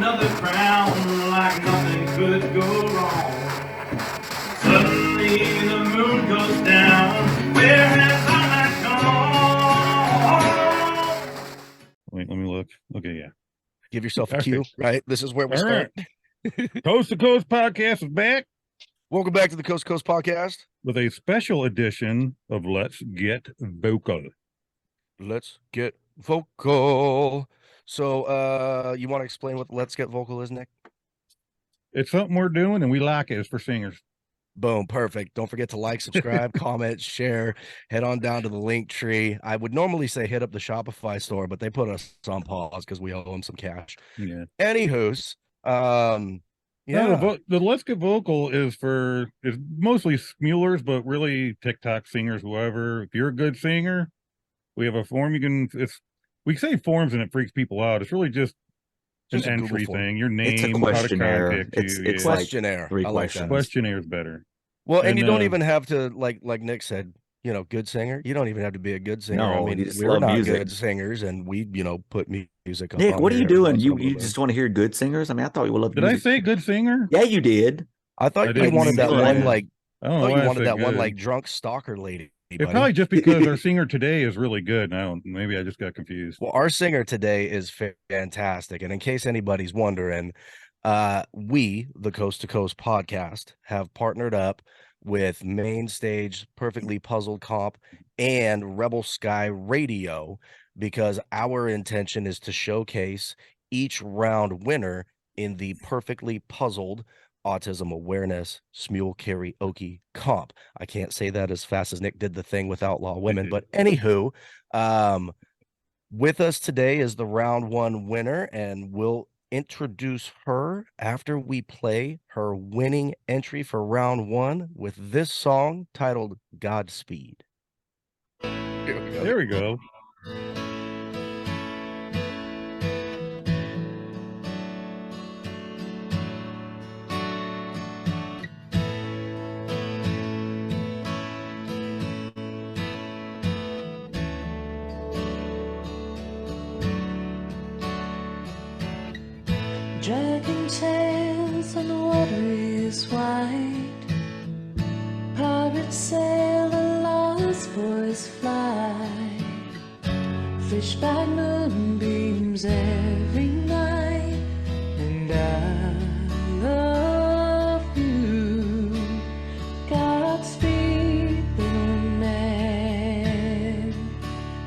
another crown like nothing could go wrong. Suddenly the moon goes down. Where has all that gone? Wait, let me look. Okay, yeah. Give yourself a cue, right? This is where we start. Coast to Coast Podcast is back Welcome back to the Coast to Coast Podcast. with a special edition of Let's Get Vocal. Let's get vocal. So, you want to explain what Let's Get Vocal is, Nick? It's something we're doing, and we like it. It's for singers. Boom, perfect. Don't forget to like, subscribe, comment, share. Head on down to the link tree. I would normally say hit up the Shopify store, but they put us on pause because we owe them some cash. Yeah. Anywho's, No, the Let's Get Vocal is mostly smulers, but really TikTok singers, whoever. If you're a good singer, we have a form we say forms and it freaks people out. It's really just an entry thing. Your name, it's a questionnaire. How to contact you. It's questionnaire. like 3 I like questions. that. Questionnaire is better. Well, and you don't even have to, like Nick said, good singer. You don't even have to be a good singer. No, I mean, you just we're love not music. good singers, and we, put music up. Nick, what are you doing? once in a blue You moon. just want to hear good singers? I mean, I thought you would love Did music. I say good singer? Yeah, you did. I thought I you didn't wanted mean that to. one, like, I don't I know thought why you I wanted said that one, good. like, drunk stalker lady. It's buddy. probably just because our singer today is really good. Maybe I just got confused. Well, our singer today is fantastic. And in case anybody's wondering, we, the Coast to Coast Podcast, have partnered up with Main Stage, Perfectly Puzzled Comp, and Rebel Sky Radio, because our intention is to showcase each round winner in the Perfectly Puzzled Autism Awareness Smule Karaoke Comp. I can't say that as fast as Nick did the thing with Outlaw Women, but anywho, with us today is the round one winner, and we'll introduce her after we play her winning entry for round one with this song titled Godspeed. There we go. Dragging tails on the water is white. Pirates sail, the lost boys fly. Fish by moonbeams every night, and I love you. Godspeed, little man.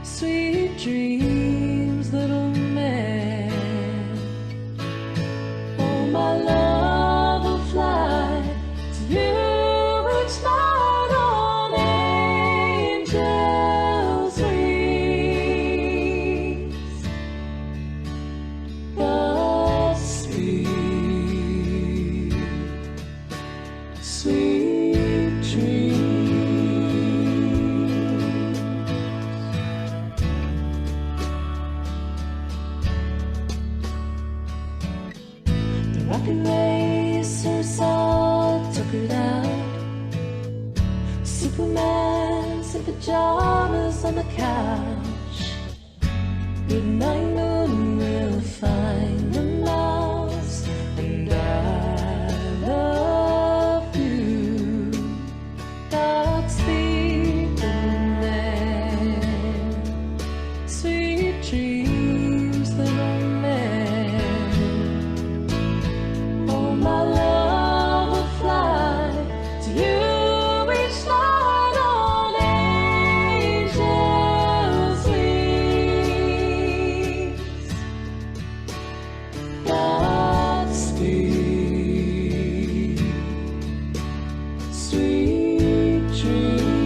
Sweet dreams, little man. My love will fly to you each night on angels' wings. Godspeed, sweet dreams. Rock and racers all tuckered out. Superman's in pajamas on the couch. Good night, moon will find the mouse, and I love you. Godspeed, little man. Sweet dreams, little man. Oh, my love will fly to you each night on angels' wings. Godspeed, sweet dreams.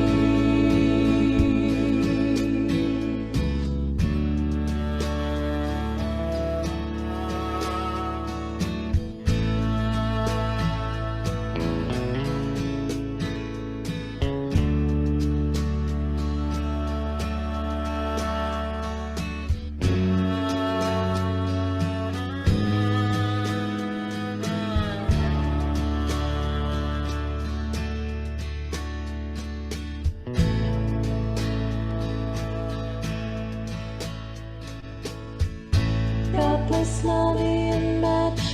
God bless money and match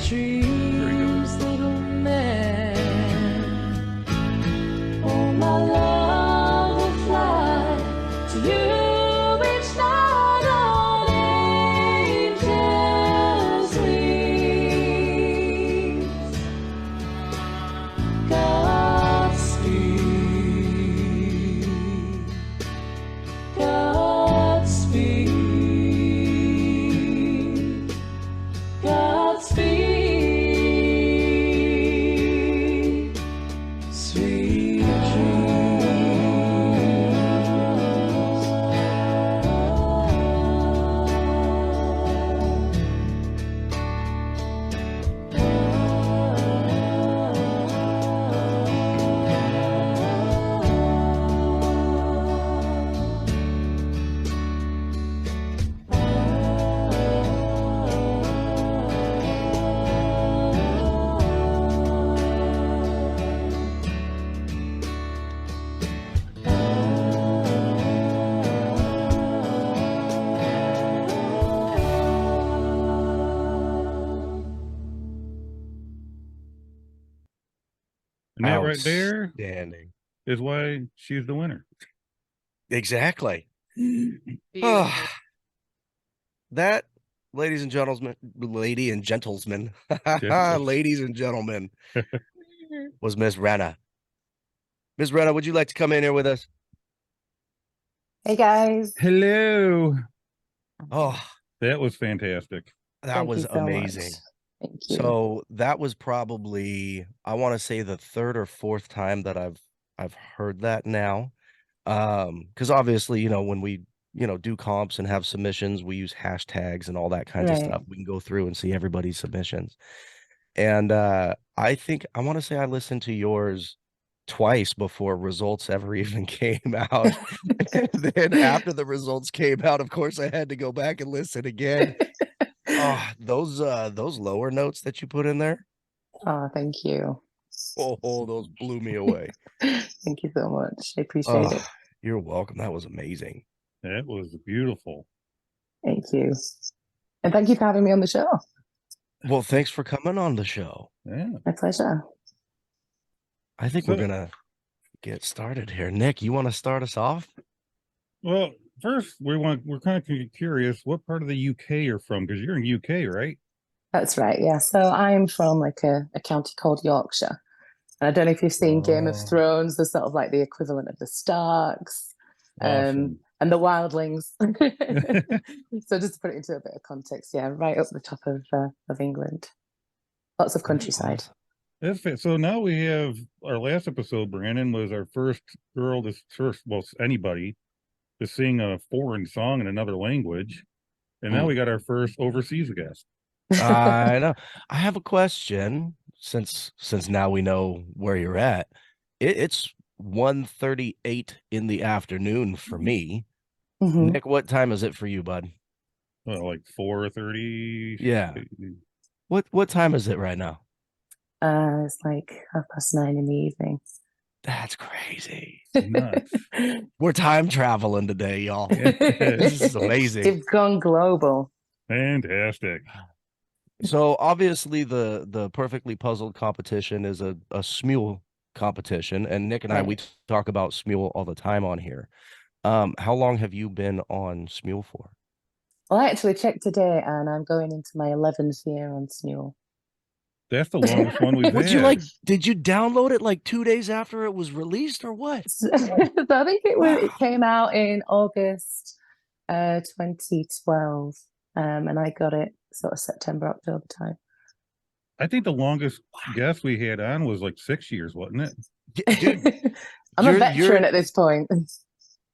dreams, little man. Oh, my love will fly to you each night on angel's wings. Godspeed, Godspeed, Godspeed, sweet And that right there Outstanding. is why she's the winner. Exactly. Beautiful. That, ladies and gentlemen, ladies and gentlemen, was Miss Renna. Miss Renna, would you like to come in here with us? Hey guys. Hello. Oh, That was fantastic. that Thank was you so amazing. much. Thank you. So that was probably, I want to say, the third or fourth time that I've heard that now. Because obviously, you know, when we, you know, do comps and have submissions, we use hashtags and all that kinds of Right. stuff. We can go through and see everybody's submissions. And I think I want to say I listened to yours twice before results ever even came out. And then after the results came out, of course, I had to go back and listen again. Oh, those lower notes that you put in there. Oh, thank you. Oh, those blew me away. Thank you so much. I appreciate it. Oh, you're welcome. That was amazing. That was beautiful. Thank you. And thank you for having me on the show. Well, thanks for coming on the show. Yeah. My pleasure. I think we're gonna get started here. Nick, you want to start us off? Well, first we're kind of curious what part of the UK you're from, because you're in UK, right? That's right. Yeah. So I'm from like a county called Yorkshire. And I don't know if you've seen Game of Oh. Thrones, the sort of like the equivalent of the Starks. Awesome. And the wildlings. So just to put it into a bit of context, yeah, right up the top of England. Lots of countryside. That's fair. So now we have our last episode, Brandon, was our first girl anybody to sing a foreign song in another language. And now we got our first overseas guest. I know. I have a question since now we know where you're at. It's 1:38 in the afternoon for me. Mhm. Nick, what time is it for you, bud? Well, like 4:30. Yeah. What time is it right now? It's like 9:30 in the evening. That's crazy. Nuts. We're time traveling today, y'all. This is amazing. They've gone global. Fantastic. So obviously the Perfectly Puzzled competition is a Smule competition, and Nick and I, we Right. talk about Smule all the time on here. How long have you been on Smule for? Well, I actually checked today, and I'm going into my 11th year on Smule. That's the longest one we've Would had. you like? Did you download it like 2 days after it was released, or what? So I think it came out in August 2012, and I got it sort of September, October time. I think the longest guest we had on was like 6 years, wasn't it? Dude, I'm a veteran at this point.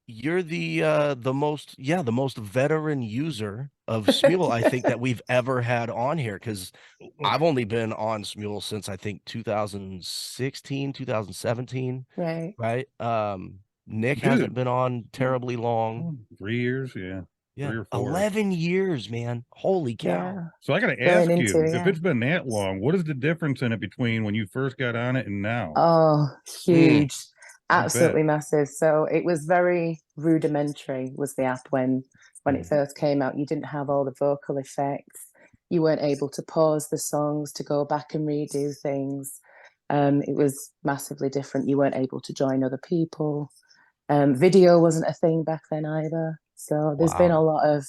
you're the most veteran user of Smule I think that we've ever had on here, because I've only been on Smule since I think 2016, 2017. Right. Nick Dude. hasn't been on terribly long. 3 years, yeah. Yeah, 3 or 4. 11 years, man. Holy cow. Yeah. So I got to Going ask you, into, if yeah. it's been that long, what is the difference in it between when you first got on it and now? Oh, huge. I bet. Absolutely massive. So it was very rudimentary, was the app when it first came out. You didn't have all the vocal effects. you weren't able to pause the songs to go back and redo things. It was massively different. You weren't able to join other people. Video wasn't a thing back then either. So there's been a Wow. lot of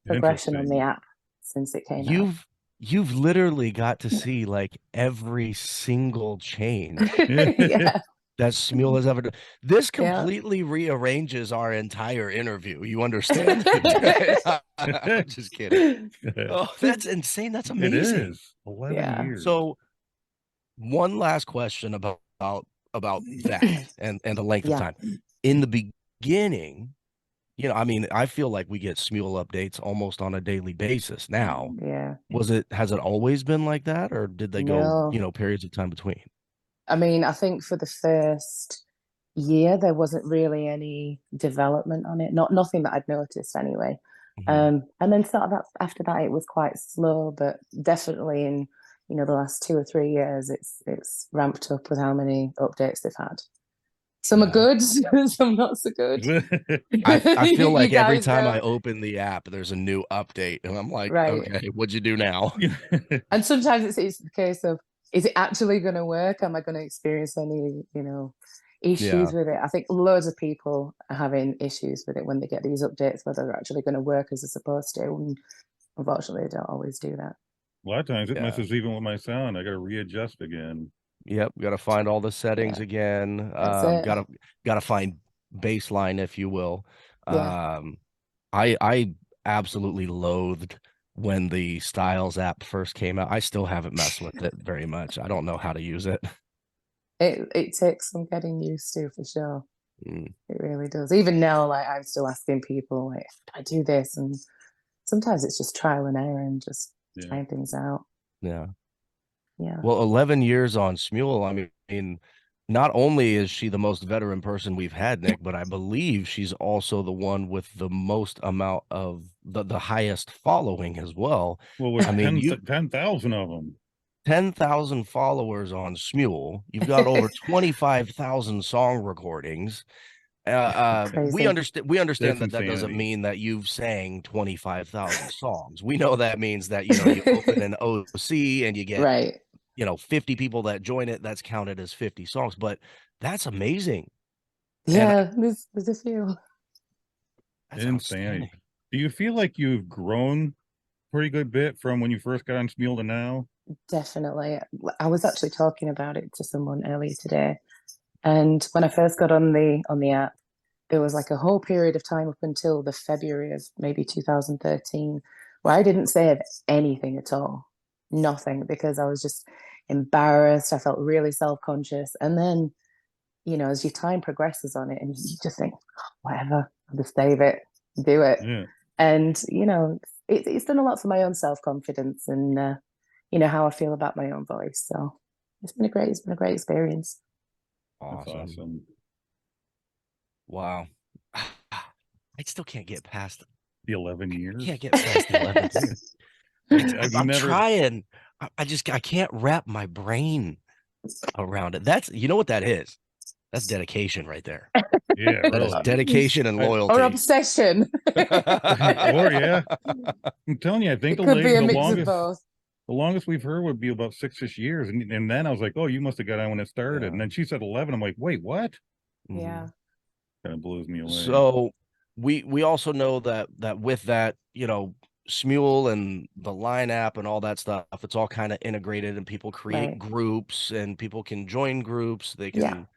progression on the Interesting. app since it came out. You've literally got to see like every single change Yeah. that Smule has ever done. This Yeah. completely rearranges our entire interview. You understand? I'm just kidding. Oh, that's insane. That's It amazing. is 11 Yeah. years. So one last question about that and the length of Yeah. time. In the beginning, you know, I mean, I feel like we get Smule updates almost on a daily basis now. Yeah. Has it always been like that, or did they go, No. you know, periods of time between? I mean, I think for the first year there wasn't really any development on it. Nothing that I'd noticed anyway. Mhm. And then sort of after that it was quite slow, but definitely in, you know, the last 2 or 3 years it's ramped up with how many updates they've had. Some are Yeah. good, some not so good. I feel You like every guys time I know. open the app, there's a new update, and I'm like, Right. okay, what'd you do now? And sometimes it's the case of, is it actually going to work? Am I going to experience any, you know, issues Yeah. with it? I think loads of people are having issues with it when they get these updates, whether they're actually going to work as they're supposed to. And unfortunately, they don't always do that. A lot of times it Yeah. messes even with my sound. I got to readjust again. Yep, got to find all the settings Yeah. again. That's it. Got to find baseline, if you will. Yeah. I absolutely loathed when the Styles app first came out. I still haven't messed with it very much. I don't know how to use it. It takes some getting used to for sure. Mm, It really does. Even now, like I'm still asking people, like, I do this, and sometimes it's just trial and error and just Yeah. trying things out. yeah. Yeah. Well, 11 years on Smule. I mean, not only is she the most veteran person we've had, Nick, but I believe she's also the one with the most amount of the highest following as well. Well, with I mean, 10,000 of them. 10,000 followers on Smule. You've got over 25,000 song recordings. We Crazy. understand That's that doesn't insanity. mean that you've sang 25,000 songs. We know that means that, you know, you open an OC and you get, Right. you know, 50 people that join it. That's counted as 50 songs, but that's amazing. And Yeah, there's a few. that's Insanity. outstanding. Do you feel like you've grown pretty good bit from when you first got on Smule to now? Definitely. I was actually talking about it to someone earlier today. And when I first got on the app, there was like a whole period of time up until the February of maybe 2013 where I didn't say anything at all. Nothing, because I was just embarrassed. I felt really self-conscious. And then, you know, as your time progresses on it and you just think, whatever, I'll just save it, do it. Yeah. And, you know, it's done a lot for my own self-confidence and, you know, how I feel about my own voice. So it's been a great experience. That's awesome. Wow. I still can't get past The 11 years. Can't get past the 11 years. I'm trying. I can't wrap my brain around it. That's, you know what that is? That's dedication right there. Yeah, That is really. dedication and loyalty. Or obsession. Or yeah. I'm telling you, I think It could be a mix of the both. longest we've heard would be about 6-ish years. And then I was like, oh, you must have got on when it started. Yeah. And then she said 11. I'm like, wait, what? Yeah. Kind of blows me away. So we also know that with that, you know, Smule and the Line app and all that stuff, it's all kind of integrated and people create Right. groups and people can join groups. They can,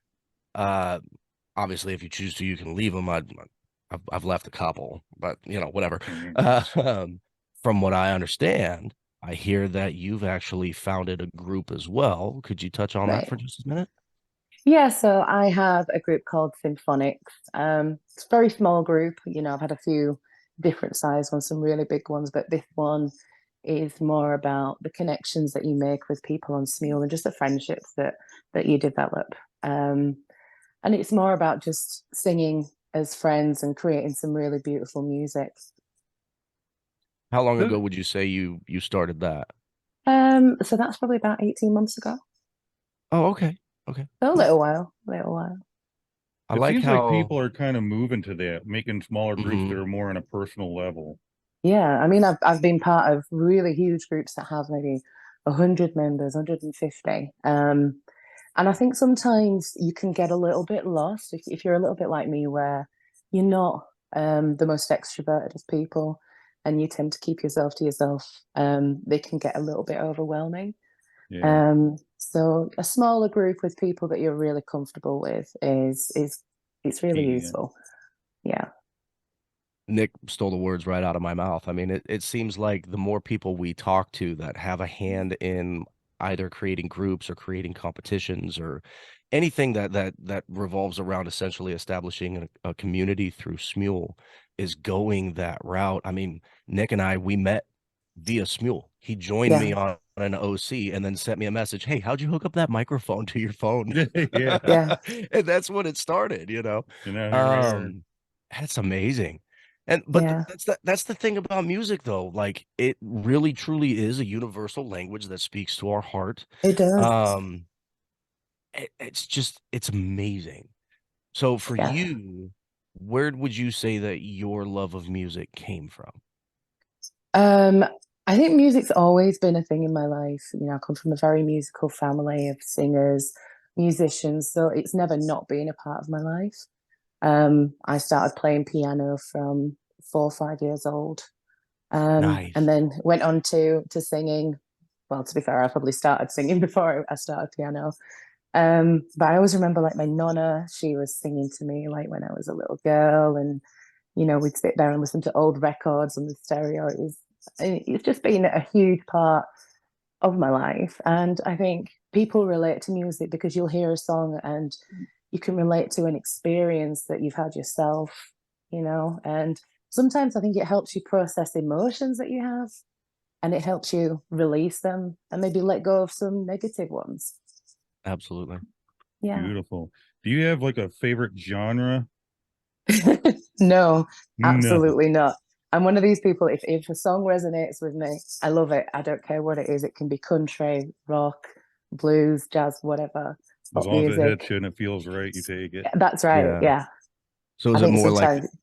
obviously, if you choose to, you can leave them. I've left a couple, but you know, whatever. From what I understand, I hear that you've actually founded a group as well. Could you touch on that for just a minute? Yeah, so I have a group called Symphonics. It's a very small group. You know, I've had a few different size ones, some really big ones, but this one is more about the connections that you make with people on Smule and just the friendships that you develop. And it's more about just singing as friends and creating some really beautiful music. How long ago would you say you started that? So that's probably about 18 months ago. Oh, okay. Okay. So a little while. I It like seems how like people are kind of moving to that, making smaller groups that are more on a personal level. Yeah, I mean, I've been part of really huge groups that have maybe 100 members, 150. And I think sometimes you can get a little bit lost if you're a little bit like me, where you're not the most extroverted of people and you tend to keep yourself to yourself. They can get a little bit overwhelming. Yeah. So a smaller group with people that you're really comfortable with is it's really Key, yeah. useful. Yeah. Nick stole the words right out of my mouth. I mean, it seems like the more people we talk to that have a hand in either creating groups or creating competitions or anything that revolves around essentially establishing a community through Smule is going that route. I mean, Nick and I, we met via Smule. He joined me Yeah. on an OC and then sent me a message. Hey, how'd you hook up that microphone to your phone? Yeah. Yeah. And that's when it started, you know. And now here we are. That's amazing. And but Yeah. that's the thing about music though. Like it really truly is a universal language that speaks to our heart. It does. Um it's amazing. So for Yeah. you, where would you say that your love of music came from? Um, I think music's always been a thing in my life. You know, I come from a very musical family of singers, musicians, so it's never not been a part of my life. I started playing piano from 4 or 5 years old, and Nice. then went on to singing. Well, to be fair, I probably started singing before I started piano. But I always remember like my nonna, she was singing to me like when I was a little girl, and you know, we'd sit there and listen to old records on the stereo. It's just been a huge part of my life. And I think people relate to music because you'll hear a song and you can relate to an experience that you've had yourself, you know. And sometimes I think it helps you process emotions that you have and it helps you release them and maybe let go of some negative ones. Absolutely. Yeah. Beautiful. Do you have like a favorite genre? No, No. absolutely not. I'm one of these people, if a song resonates with me, I love it. I don't care what it is. It can be country, rock, blues, jazz, whatever, As pop long as it hits music. you and it feels right, you take it. That's right. Yeah. Yeah. So I is it think more like sometimes,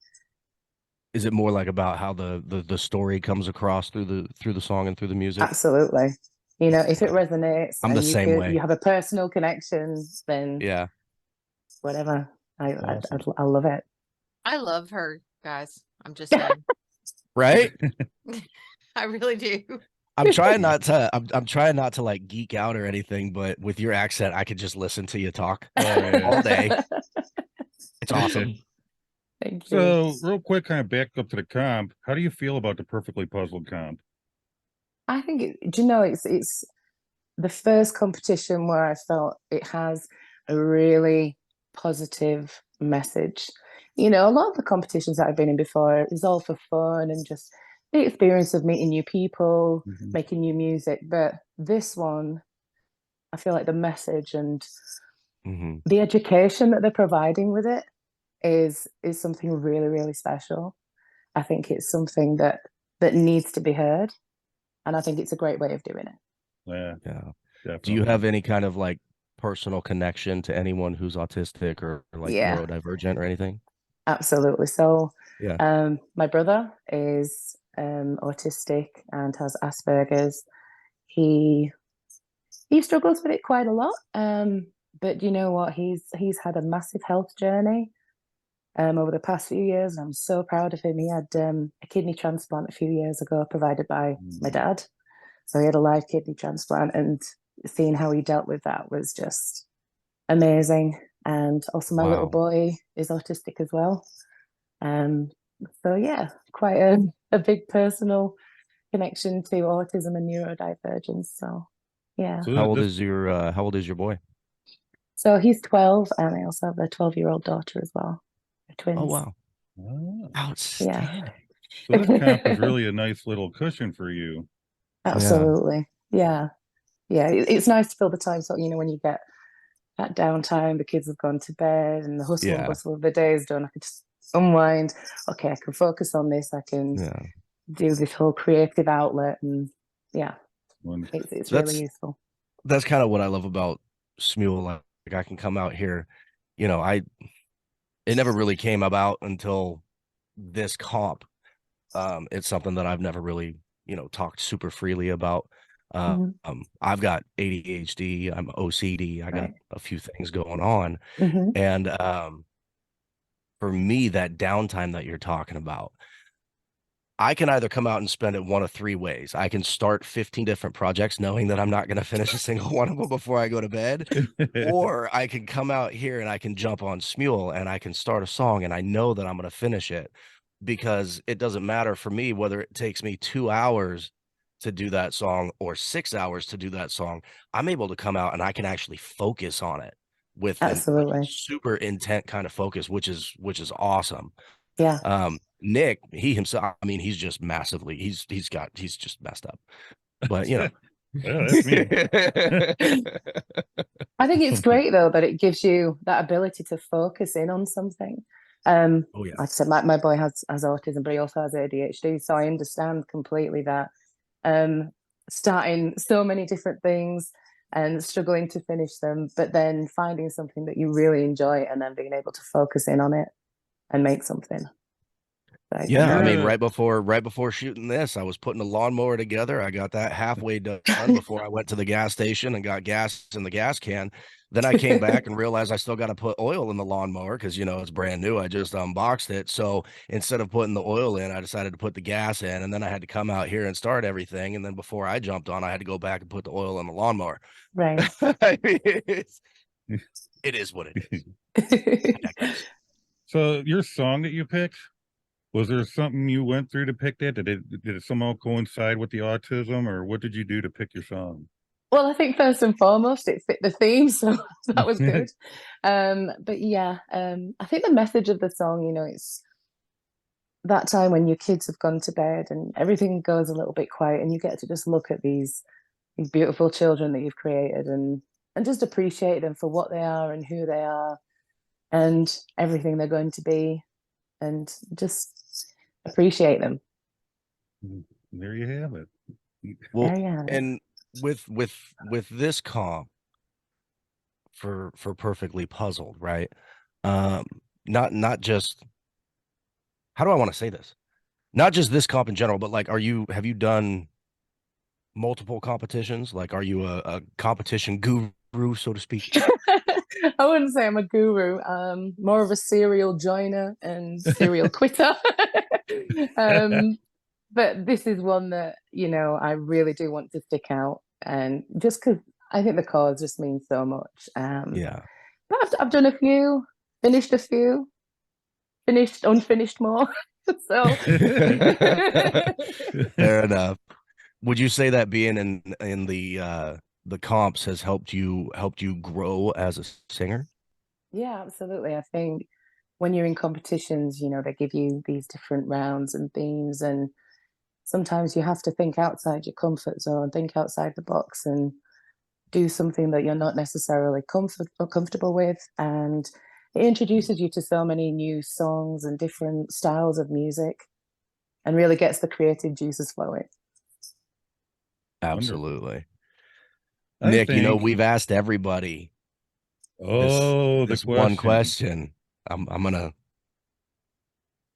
is it more like about how the story comes across through the song and through the music? absolutely. You know, if it resonates I'm the and same way. you have a personal connection, then Yeah. whatever. Awesome. I love it. I love her, guys. I'm just saying. Right? I really do. I'm trying not to I'm trying not to like geek out or anything, but with your accent, I could just listen to you talk all day. It's awesome. Thank you. So, real quick, kind of back up to the comp. How do you feel about the Perfectly Puzzled comp? I think do you know it's the first competition where I felt it has a really positive message. You know, a lot of the competitions that I've been in before is all for fun and just the experience of meeting new people, Mhm. making new music. But this one, I feel like the message and Mhm. the education that they're providing with it is something really, really special. I think it's something that needs to be heard. And I think it's a great way of doing it. Yeah, Yeah. definitely. Do you have any kind of like personal connection to anyone who's autistic or like Yeah. neurodivergent or anything? Absolutely. So, Yeah. my brother is autistic and has Asperger's. He struggles with it quite a lot. But you know what? He's had a massive health journey over the past few years. And I'm so proud of him. He had a kidney transplant a few years ago, provided by my dad. So he had a live kidney transplant, and seeing how he dealt with that was just amazing. And also, my little Wow. boy is autistic as well. So yeah, quite a big personal connection to autism and neurodivergence. So yeah. So How old this- is your boy? So he's 12, and I also have a 12-year-old daughter as well. They're twins. Oh wow. Oh. Outstanding. So this comp is really a nice little cushion for you. Absolutely. Yeah. Yeah. It's nice to fill the time. So, you know, when you get that downtime, the kids have gone to bed and the hustle and Yeah. bustle of the day is done, I can just unwind. Okay, I can focus on this. I can Yeah. do this whole creative outlet. And yeah, Wonderful. it's That's really useful. that's kind of what I love about Smule. Like I can come out here, you know, it never really came about until this comp. It's something that I've never really, talked super freely about. Mhm. I've got ADHD, I'm OCD, I got Right. a few things going on. Mhm. And for me, that downtime that you're talking about, I can either come out and spend it one of three ways. I can start 15 different projects knowing that I'm not going to finish a single one of them before I go to bed. Or I can come out here and I can jump on Smule and I can start a song and I know that I'm going to finish it, because it doesn't matter for me whether it takes me 2 hours to do that song or 6 hours to do that song. I'm able to come out and I can actually focus on it with a Absolutely. super intent kind of focus, which is awesome. Yeah. Nick, he himself, I mean, he's just massively, he's just messed up. But Well, that's me. I think it's great though that it gives you that ability to focus in on something. Oh yeah. Like I said, my boy has autism, but he also has ADHD, so I understand completely that starting so many different things and struggling to finish them, but then finding something that you really enjoy and then being able to focus in on it and make something. So, Yeah, I mean, You're right before shooting this, I was putting a lawnmower together. I got that halfway done before I went to the gas station and got gas in the gas can. Then I came back and realized I still got to put oil in the lawnmower because it's brand new. I just unboxed it. So instead of putting the oil in, I decided to put the gas in, and then I had to come out here and start everything. And then before I jumped on, I had to go back and put the oil in the lawnmower. right. I mean, it is what it is. I digress. so your song that you picked, was there something you went through to pick that? Did it somehow coincide with the autism, or what did you do to pick your song? Well, I think first and foremost, it fit the theme, so that was good. But yeah, I think the message of the song, it's that time when your kids have gone to bed and everything goes a little bit quiet, and you get to just look at these beautiful children that you've created and just appreciate them for what they are and who they are and everything they're going to be, and just appreciate them. There you have it. Well, There you have it. and with this comp for Perfectly Puzzled, right? Not just, how do I want to say this? Not just this comp in general, but like, have you done multiple competitions? Like, are you a competition guru, so to speak? I wouldn't say I'm a guru. More of a serial joiner and serial quitter. But this is one that I really do want to stick out, and just because I think the cause just means so much. Yeah. But I've done a few, finished a few, finished, unfinished more. So Fair enough. Would you say that being in the comps has helped you grow as a singer? yeah, absolutely. I think when you're in competitions, they give you these different rounds and themes, and sometimes you have to think outside your comfort zone, think outside the box, and do something that you're not necessarily comfortable with. And it introduces you to so many new songs and different styles of music and really gets the creative juices flowing. Absolutely. I Nick, think. we've asked everybody Oh, this the one question. question. I'm gonna,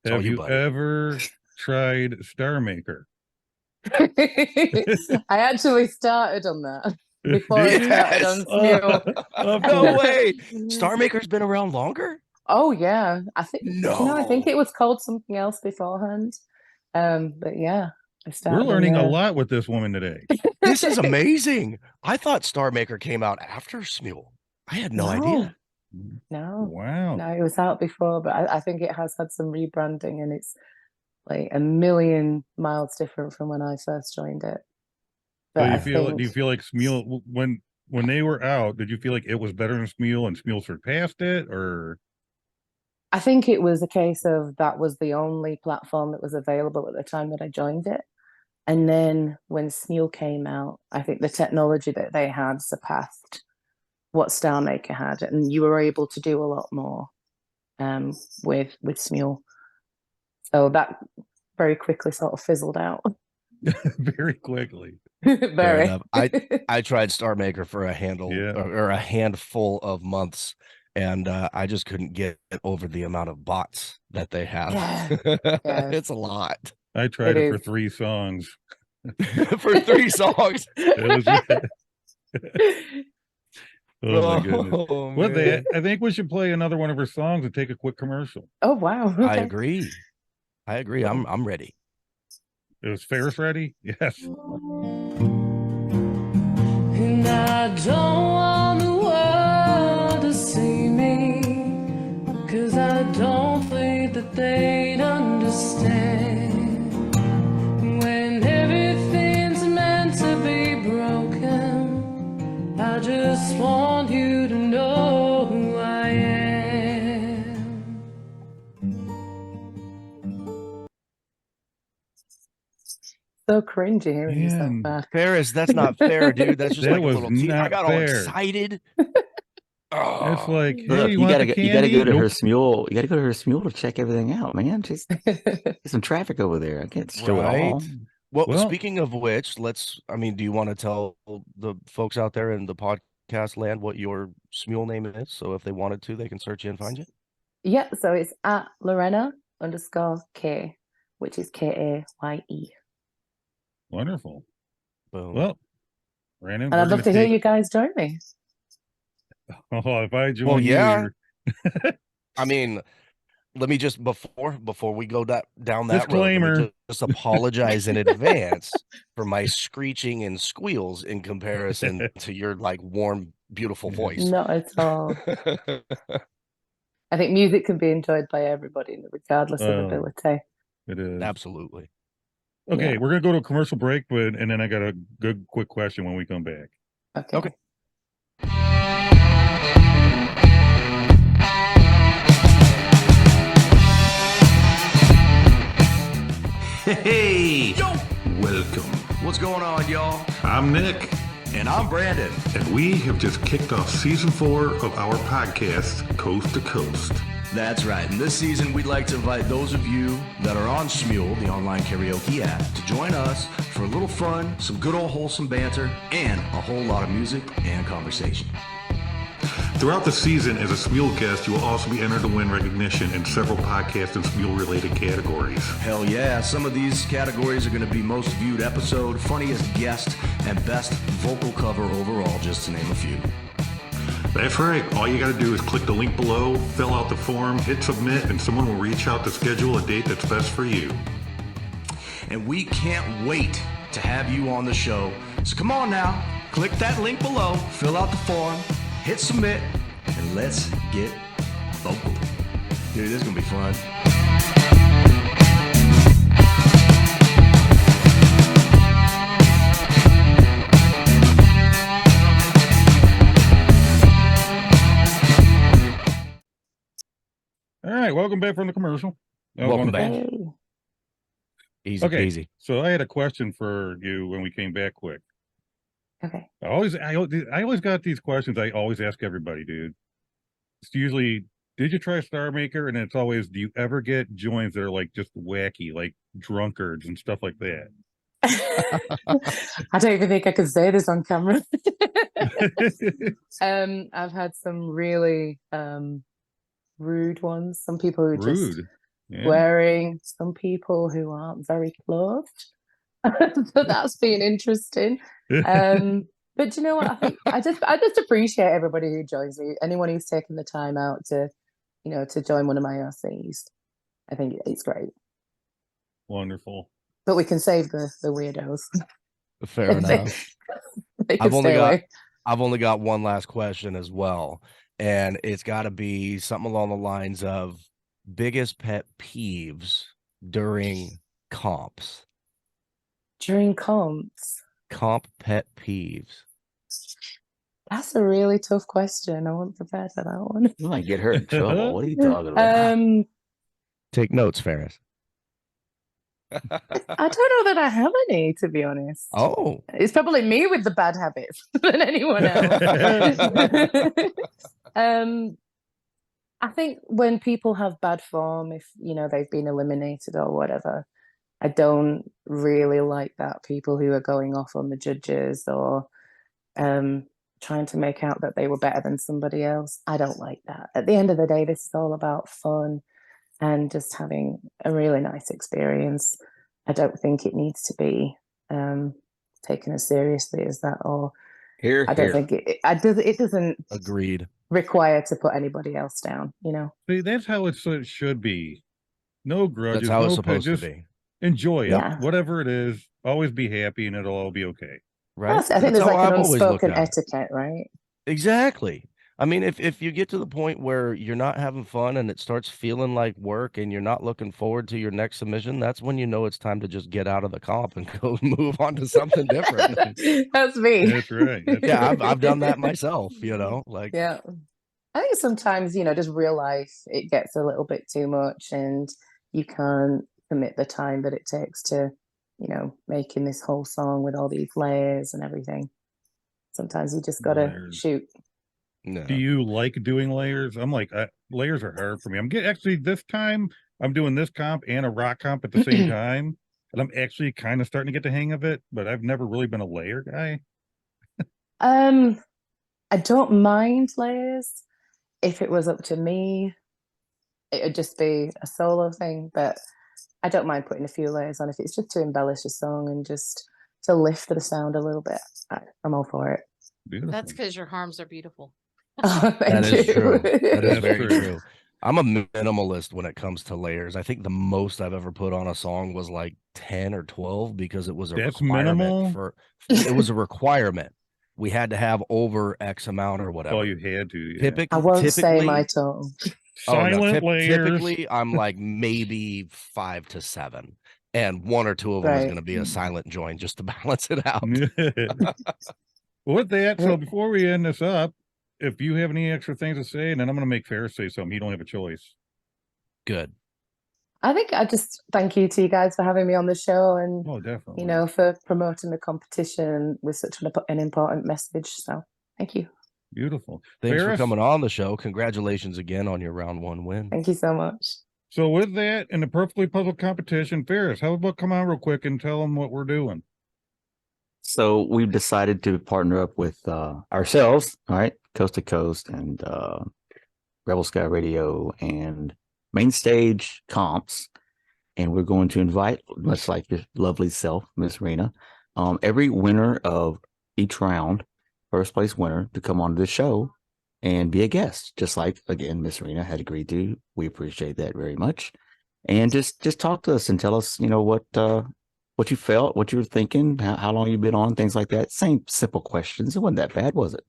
it's all Have you, you buddy. ever tried Star Maker? I actually started on that before I started on Yes. Smule. No way. Star Maker's been around longer? Oh yeah, I think I think No. it was called something else beforehand. But yeah, I We're started on learning a there. lot with this woman today. This is amazing. I thought Star Maker came out after Smule. I had no idea. No, Wow. no, it was out before, but I think it has had some rebranding, and it's like a million miles different from when I first joined it. So But I do you think feel like Smule when they were out, did you feel like it was better than Smule and Smule surpassed it, or it was a case of that was the only platform that was available at the time that I joined it. And then when Smule came out, I think the technology that they had surpassed what StarMaker had, and you were able to do a lot more with Smule. So that very quickly sort of fizzled out. very quickly? Fair Very. enough. I tried Star Maker for a handful of months, and I just couldn't get over the amount of bots that they have. Yeah. It's a lot. I tried It it for is. 3 songs. For 3 songs. It was oh my goodness. Oh, Well, man. I think we should play another one of her songs and take a quick commercial. Oh wow. I Okay. agree. I'm ready. Is Ferris ready? Yes. And I don't want the world to see me, 'cause I don't think that they'd understand when everything's meant to be broken. I just want you to know who I am. So cringy hearing yourself Man. back. Ferris, that's not fair, dude. That's just That like a was little tease. I not got all fair. excited. It's Oh, like, hey, Look, you you want gotta the go, you gotta candy? go to her Nope. Smule. You gotta go to her Smule to check everything out, man. Just get some traffic over there. I can't show it all. right. Well, Well- speaking of which, do you want to tell the folks out there in the podcast land what your Smule name is? So if they wanted to, they can search you and find you. Yeah, so it's at Laurenna_Kaye, which is Kaye. Wonderful. Boom. Well, Brandon, And I'd love to hear you guys join me. Oh, if I join Well, yeah. you, I mean, let me just before we go down that Disclaimer. road, let me just apologize in advance for my screeching and squeals in comparison to your like warm, beautiful voice. Not at all. I think music can be enjoyed by everybody, regardless of Oh. ability. it is. Absolutely. Okay, Yeah. we're gonna go to a commercial break, and then I got a good quick question when we come back. Okay. Hey, welcome. What's going on, y'all? I'm Nick, And I'm Brandon. and we have just kicked off season 4 of our podcast, Coast to Coast. That's right. And this season, we'd like to invite those of you that are on Smule, the online karaoke app, to join us for a little fun, some good old wholesome banter, and a whole lot of music and conversation. Throughout the season, as a Smule guest, you will also be entered to win recognition in several podcast and Smule-related categories. Hell yeah. Some of these categories are going to be most viewed episode, funniest guest, and best vocal cover overall, just to name a few. That's right. All you got to do is click the link below, fill out the form, hit submit, and someone will reach out to schedule a date that's best for you. And we can't wait to have you on the show. So come on now, click that link below, fill out the form, hit submit, and let's get vocal. Dude, this is going to be fun. All right, welcome back from the commercial. That was Welcome wonderful. back. Hey. Easy Okay. peasy. So I had a question for you when we came back quick. Okay. I always got these questions I always ask everybody, dude. It's usually, did you try Star Maker? And it's always, do you ever get joins that are like just wacky, like drunkards and stuff like that? I don't even think I could say this on camera. I've had some really rude ones. Some people who just Rude. Yeah. wearing, some people who aren't very clothed. So that's been interesting. But do you know what? I think I just appreciate everybody who joins me. Anyone who's taken the time out to, to join one of my OCs. I think it's great. Wonderful. But we can save the weirdos. Fair They- enough. They can I've only stay got- away. I've only got one last question as well. And it's got to be something along the lines of biggest pet peeves during comps. During comps. Comp pet peeves. That's a really tough question. I wasn't prepared for that one. You might get her in trouble. What are you talking about? Take notes, Ferris. I don't know that I have any, to be honest. Oh, It's probably me with the bad habits than anyone else. I think when people have bad form, if they've been eliminated or whatever, I don't really like that. People who are going off on the judges or trying to make out that they were better than somebody else. I don't like that. At the end of the day, this is all about fun and just having a really nice experience. I don't think it needs to be taken as seriously as that, or Here, I don't here. think it doesn't Agreed. require to put anybody else down, you know. See, that's how it should be. No grudges, That's how it's no supposed to just be. enjoy it. Yeah. Whatever it is, always be happy and it'll all be okay. Right? I think That's there's how like an I've always looked unspoken at it. etiquette, right? Exactly. I mean, if you get to the point where you're not having fun and it starts feeling like work and you're not looking forward to your next submission, that's when you know it's time to just get out of the comp and go move on to something different. That's me. That's right. That's Yeah, right. I've done that myself, you know, like Yeah. I think sometimes, you know, just real life, it gets a little bit too much and you can't commit the time that it takes to, you know, making this whole song with all these layers and everything. Sometimes you just got to Layers. shoot. no. Do you like doing layers? I'm like, layers are hard for me. Actually this time I'm doing this comp and a rock comp at the same time. And I'm actually kind of starting to get the hang of it, but I've never really been a layer guy. I don't mind layers. If it was up to me, it would just be a solo thing, but I don't mind putting a few layers on if it's just to embellish a song and just to lift the sound a little bit. I'm all for it. Beautiful. That's because your arms are beautiful. Oh, That thank is you. true. That is That's very true. true. I'm a minimalist when it comes to layers. I think the most I've ever put on a song was like 10 or 12 because it was a That's requirement minimal? it was a requirement. We had to have over X amount or whatever. Oh, you had to. Yeah. I won't say Typically, my total. Silent layers. typically I'm like maybe 5 to 7. And 1 or 2 of them is Right. going to be a silent join just to balance it out. With that, so before we end this up, if you have any extra things to say, and then I'm going to make Ferris say something. You don't have a choice. Good. I think I just thank you to you guys for having me on the show and, Oh, definitely. you know, for promoting the competition with such an important message. So thank you. Beautiful. Thanks Ferris, for coming on the show. Congratulations again on your round 1 win. Thank you so much. So with that, in the Perfectly Puzzled competition, Ferris, how about come on real quick and tell them what we're doing? So we've decided to partner up with ourselves, all right, Coast to Coast and Rebel Sky Radio and Main Stage Comps. And we're going to invite, much like your lovely self, Miss Rena, every winner of each round, first place winner, to come on the show and be a guest, just like, again, Miss Rena had agreed to. We appreciate that very much. And just talk to us and tell us, you know, what you felt, what you were thinking, how long you've been on, things like that. Same simple questions. It wasn't that bad, was it?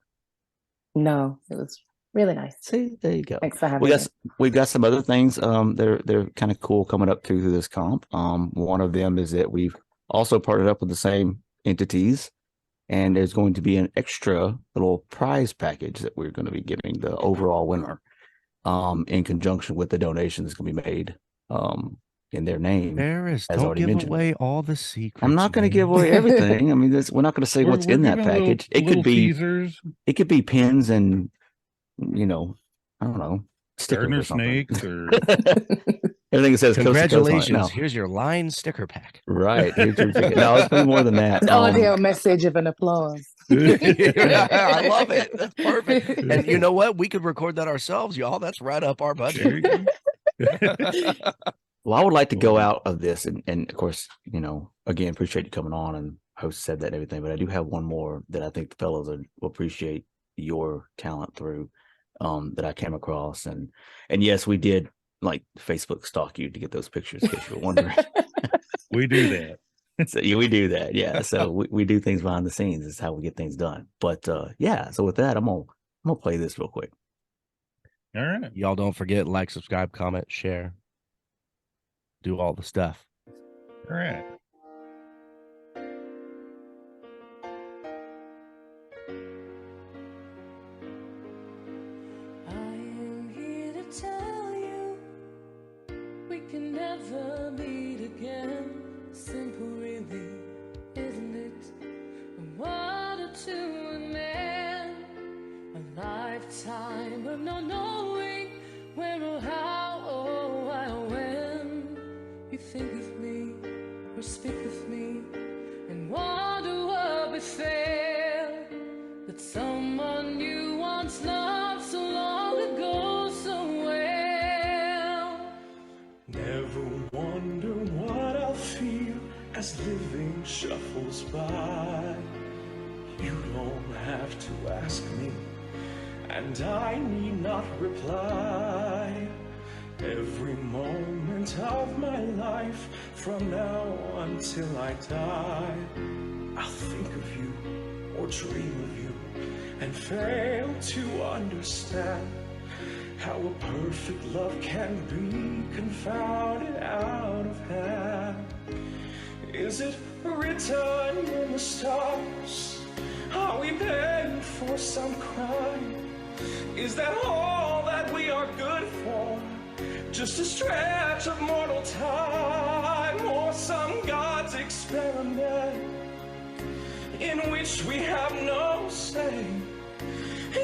No, it was really nice. See, there you go. Thanks for having me. We've got some other things. They're kind of cool coming up through this comp. One of them is that we've also partnered up with the same entities, and there's going to be an extra little prize package that we're going to be giving the overall winner, in conjunction with the donation that's going to be made, in their name. Ferris, as don't already give mentioned. away all the secrets. I'm not going to man. give away everything. I mean, we're not going to say what's We're in that giving package. It little could be teasers, it could be pins and, you know, I don't know, stickers gardener or something. snakes, or Everything that says Coast to Coast on it. Congratulations. No. Here's your line sticker pack. Right. Here's your ticket. No, it's been more than that. An audio message of an applause. I love it. That's perfect. And you know what? We could record that ourselves, y'all. That's right up our there budget. you go. Well, I would like to go out of this, and of course, you know, again, appreciate you coming on, and host said that and everything, but I do have one more that I think the fellows will appreciate your talent through, that I came across, and yes, we did like Facebook stalk you to get those pictures, in case you're wondering. We do that. So yeah, we do that, yeah. So we do things behind the scenes. Is how we get things done. But yeah, so with that, I'm gonna play this real quick. All right. Y'all don't forget, like, subscribe, comment, share. Do all the stuff. All right. I am here to tell you we can never meet again. Simple, really, isn't it? A word or two and then a lifetime of not knowing where or how or why or when you think of me or speak with me and wonder what befell that someone you once loved so long ago so well. Never wonder what I feel and I need not reply. Every moment of my life, from now until I die, I'll think of you or dream of you and fail to understand how a perfect love can be confounded out of hand. Is it written in the stars? Are we paying for some crime? Is that all that we are good for? Just a stretch of mortal time, or some God's experiment in which we have no say,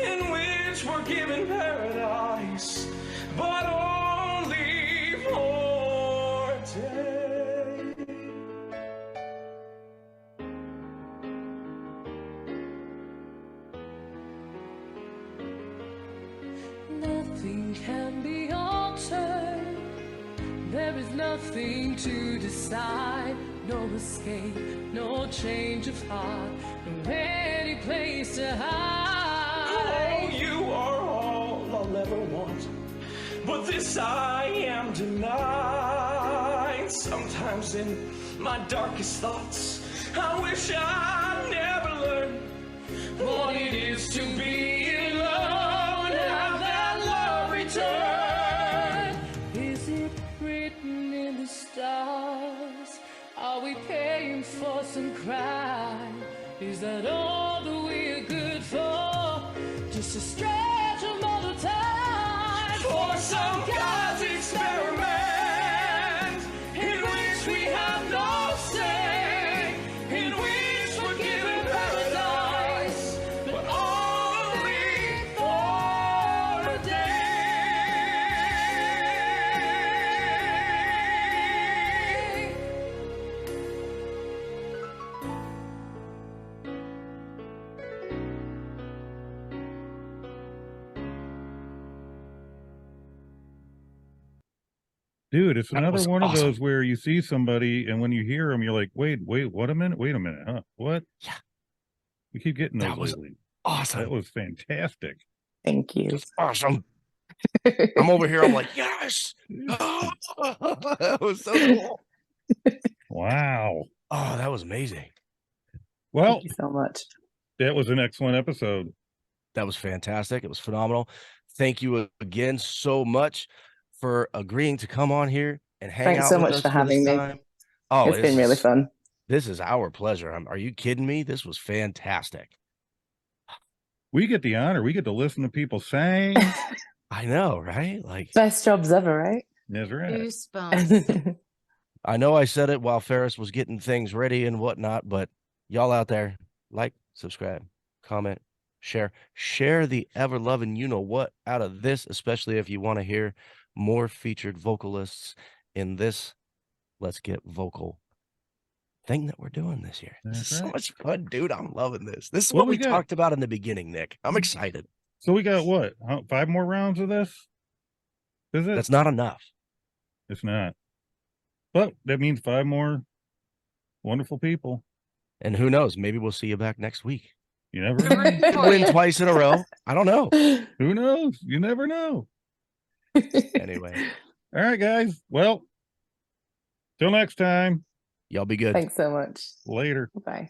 in which we're given paradise, but only for a day. Nothing can be altered. There is nothing to decide. No escape, no change of heart, no any place to hide. Oh, you are all I'll ever want, but this I am denied. Sometimes in my darkest thoughts, I wish I never learned what it is to be in love and have that love return. Is it written in the stars? Are we paying for some crime? Is that all that we're good for? Just a stretch of mortal time, For some God's experiment in which we have no say, in which we're given paradise, but only for a day. Dude, it's That another was one of awesome. those where you see somebody and when you hear them, you're like, wait, what a minute, wait a minute, huh? What? Yeah. We keep getting That those was lately. awesome. That was fantastic. Thank you. That's awesome. I'm over here. I'm like, yes. That was so cool. Wow. Oh, that was amazing. Well, Thank you so much. that was an excellent episode. That was fantastic. It was phenomenal. Thank you again so much for agreeing to come on here and hang Thanks out so with much us for this having me. time. Oh, It's been really fun. This is our pleasure. Are you kidding me? This was fantastic. We get the honor. We get to listen to people sing. I know, right? Like, Best jobs ever, right? That's right. Goosebumps. I know I said it while Ferris was getting things ready and whatnot, but y'all out there, like, subscribe, comment, share the ever loving you know what out of this, especially if you want to hear more featured vocalists in this Let's Get Vocal thing that we're doing this year. This is That's so right. much fun, dude. I'm loving this. This is What what we we got? talked about in the beginning, Nick. I'm excited. So we got what? 5 more rounds of this? Is it? That's not enough. It's not. But that means 5 more wonderful people. And who knows? Maybe we'll see you back next week. You never know. Rooting for Win you. twice in a row. I don't know. Who knows? You never know. Anyway, All right, guys. Well, till next time. y'all be good. Thanks so much. Later. Bye.